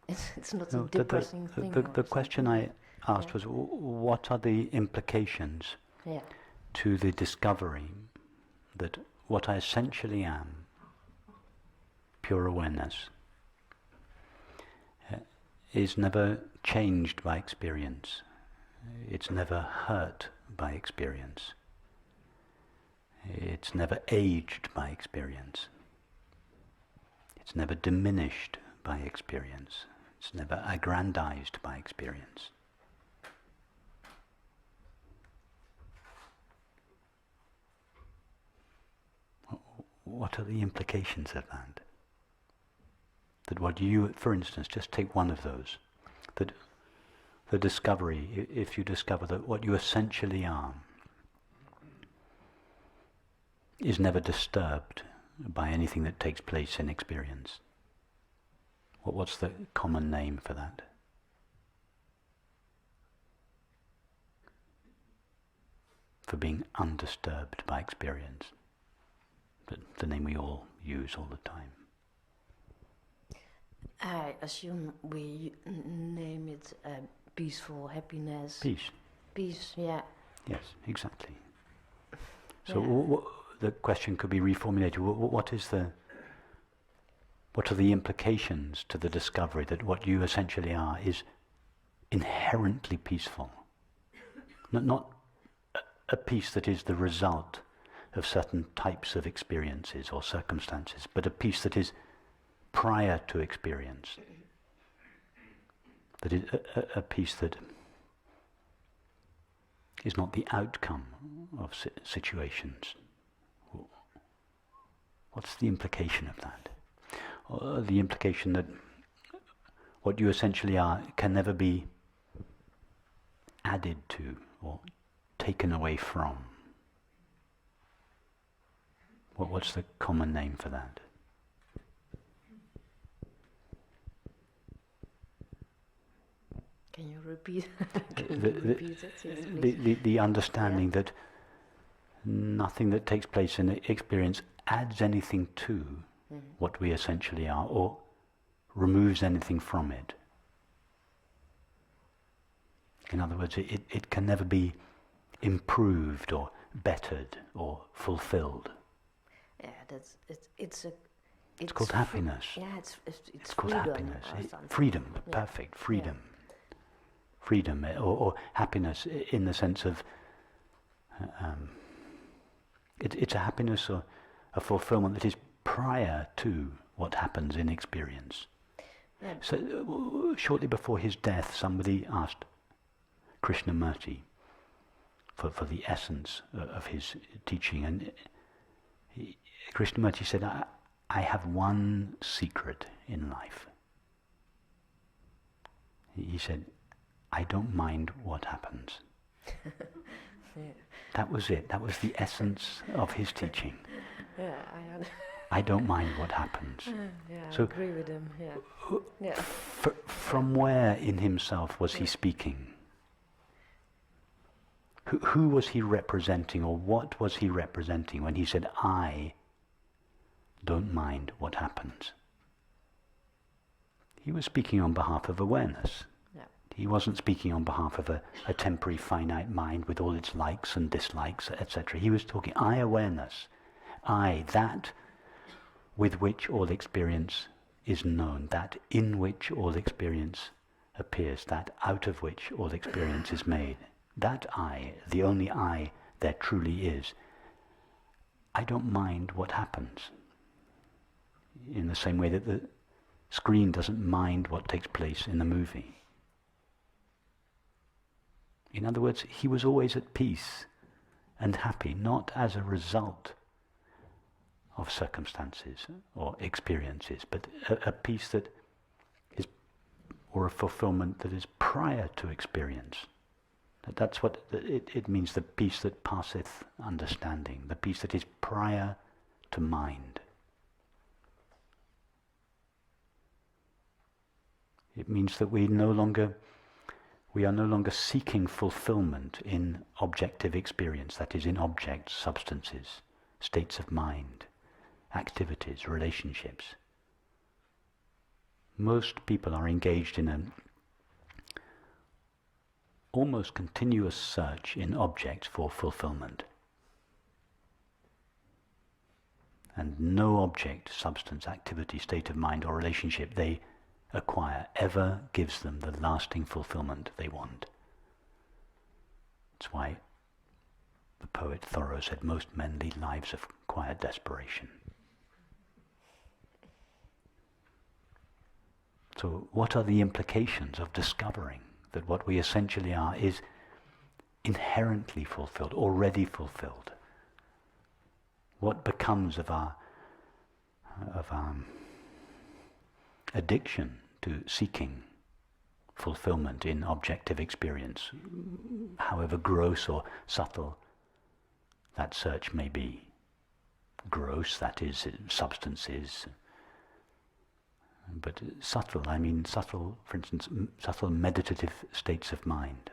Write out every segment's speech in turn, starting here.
It's not No, a depressing thing. the question I asked was, what are the implications to the discovery that what I essentially am, pure awareness, is never changed by experience. It's never hurt by experience. It's never aged by experience. It's never diminished by experience. It's never aggrandized by experience. What are the implications of that? That what you, for instance, just take one of those, that the discovery, if you discover that what you essentially are is never disturbed by anything that takes place in experience. What's the common name for that? For being undisturbed by experience. The name we all use all the time. I assume we name it peaceful happiness. Peace. Peace, yeah. Yes, exactly. So the question could be reformulated. What are the implications to the discovery that what you essentially are is inherently peaceful? Not a peace that is the result of certain types of experiences or circumstances, but a peace that is prior to experience. That is a peace that is not the outcome of situations. What's the implication of that? The implication that what you essentially are can never be added to or taken away from. What's the common name for that? Can you repeat? Repeat it? Yes, the understanding that nothing that takes place in experience adds anything to what we essentially are, or removes anything from it. In other words, it can never be improved or bettered or fulfilled. Yeah, it's called happiness. Yeah, it's called happiness. Freedom, yeah. Perfect, freedom. Yeah. Freedom, or happiness in the sense of it's a happiness or a fulfillment that is prior to what happens in experience. Yeah. So shortly before his death, somebody asked Krishnamurti for the essence of his teaching, and Krishnamurti said, I have one secret in life. He said, I don't mind what happens. Yeah. That was it. That was the essence of his teaching. Yeah, I don't mind what happens. Yeah, So, I agree with him. Yeah. Yeah. From where in himself was he speaking? Who was he representing, or what was he representing when he said, I don't mind what happens? He was speaking on behalf of awareness. Yeah. He wasn't speaking on behalf of a temporary finite mind with all its likes and dislikes, etc. He was talking, I awareness, I, that with which all experience is known, that in which all experience appears, that out of which all experience is made. That I, the only I there truly is. I don't mind what happens. In the same way that the screen doesn't mind what takes place in the movie. In other words, he was always at peace and happy, not as a result of circumstances or experiences, but a peace that is, or a fulfillment that is prior to experience. That's what it means, the peace that passeth understanding, the peace that is prior to mind. It means that we are no longer seeking fulfillment in objective experience, that is, in objects, substances, states of mind, activities, relationships. Most people are engaged in an almost continuous search in objects for fulfillment. And no object, substance, activity, state of mind or relationship they acquire ever gives them the lasting fulfillment they want. That's why the poet Thoreau said most men lead lives of quiet desperation. So what are the implications of discovering that what we essentially are is inherently fulfilled, already fulfilled? What becomes of our addiction to seeking fulfillment in objective experience, however gross or subtle that search may be? Gross, that is, substances. But subtle, I mean subtle, for instance, subtle meditative states of mind,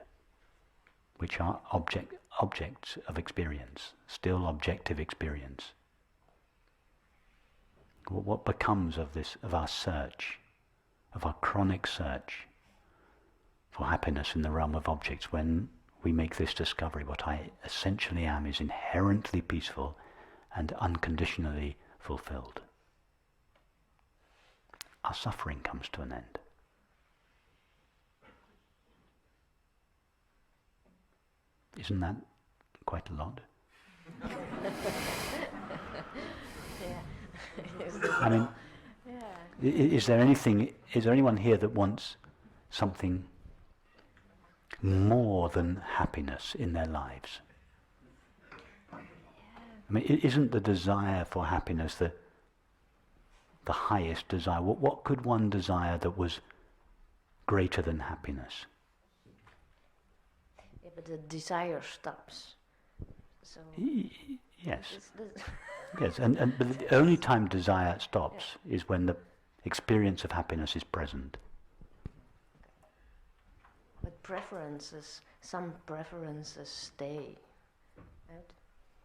which are objects of experience, still objective experience. What becomes of this, of our search, of our chronic search for happiness in the realm of objects, when we make this discovery, what I essentially am is inherently peaceful and unconditionally fulfilled? Our suffering comes to an end. Isn't that quite a lot? I mean, is there anyone here that wants something more than happiness in their lives? I mean, isn't the desire for happiness the highest desire? What could one desire that was greater than happiness? Yeah, but the desire stops. So yes. Yes, but the only time desire stops is when the experience of happiness is present. But preferences, some preferences stay. Right?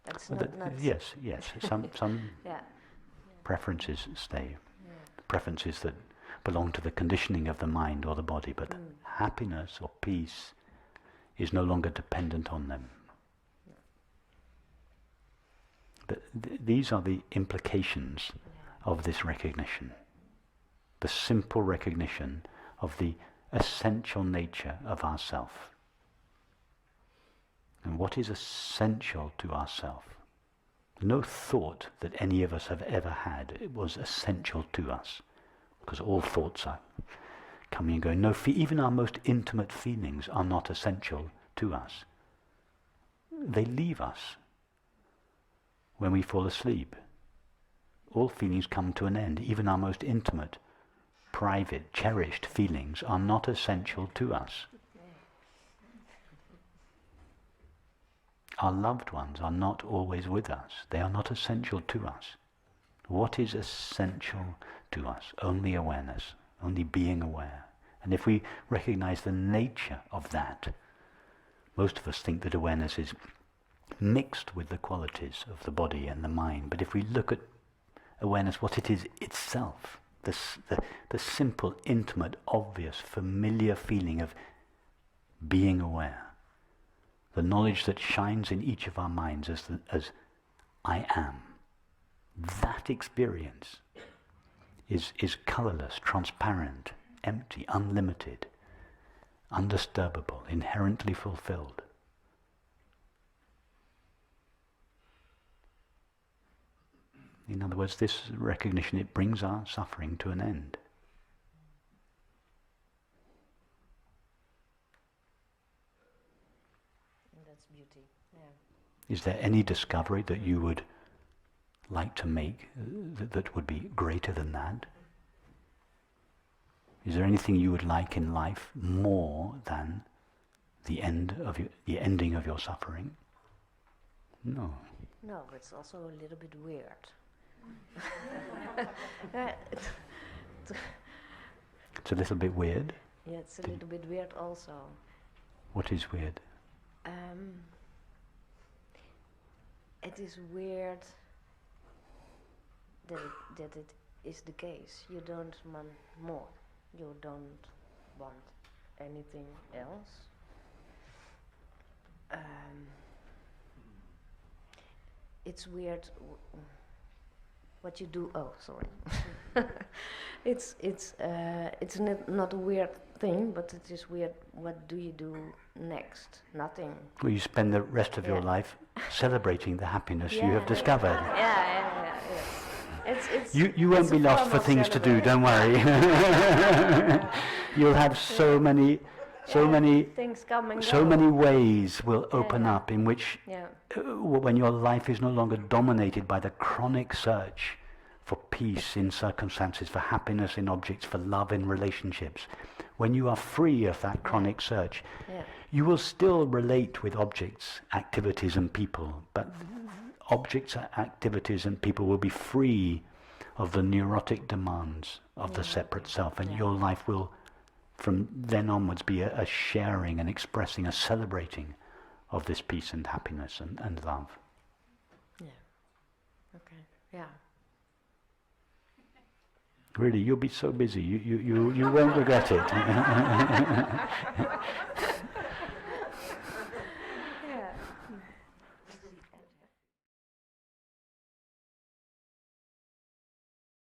That's not. Yes. Some yeah. preferences stay. Preferences that belong to the conditioning of the mind or the body, but happiness or peace is no longer dependent on them. These are the implications of this recognition. The simple recognition of the essential nature of ourself. And what is essential to ourself? No thought that any of us have ever had was essential to us, because all thoughts are coming and going. Even our most intimate feelings are not essential to us. They leave us when we fall asleep. All feelings come to an end. Even our most intimate, private, cherished feelings are not essential to us. Our loved ones are not always with us. They are not essential to us. What is essential to us? Only awareness, only being aware. And if we recognize the nature of that, most of us think that awareness is mixed with the qualities of the body and the mind. But if we look at awareness, what it is itself, the simple, intimate, obvious, familiar feeling of being aware, the knowledge that shines in each of our minds as I am, that experience is colorless, transparent, empty, unlimited, undisturbable, inherently fulfilled. In other words, this recognition, it brings our suffering to an end. That's beauty. Yeah. Is there any discovery that you would like to make that would be greater than that? Is there anything you would like in life more than the ending of your suffering? No. No, but it's also a little bit weird. It's a little bit weird. Yeah, it's a little bit weird also. What is weird? It is weird that it is the case. You don't want more. you don't want anything else. It's weird what you do. Oh, sorry. It's not a weird thing, but it is weird. What do you do next? Nothing. Well, you spend the rest of your life celebrating the happiness you have discovered. Yeah. It's you won't be lost for things to do, don't worry. You'll have so many things come and so go. many ways will open up in which Yeah. When your life is no longer dominated by the chronic search for peace in circumstances, for happiness in objects, for love in relationships, when you are free of that chronic search, you will still relate with objects, activities and people, but objects, activities and people will be free of the neurotic demands of the separate self, and your life will from then onwards be a sharing and expressing, a celebrating of this peace and happiness and love. Yeah. Okay. Yeah. Really, you'll be so busy. You won't regret it.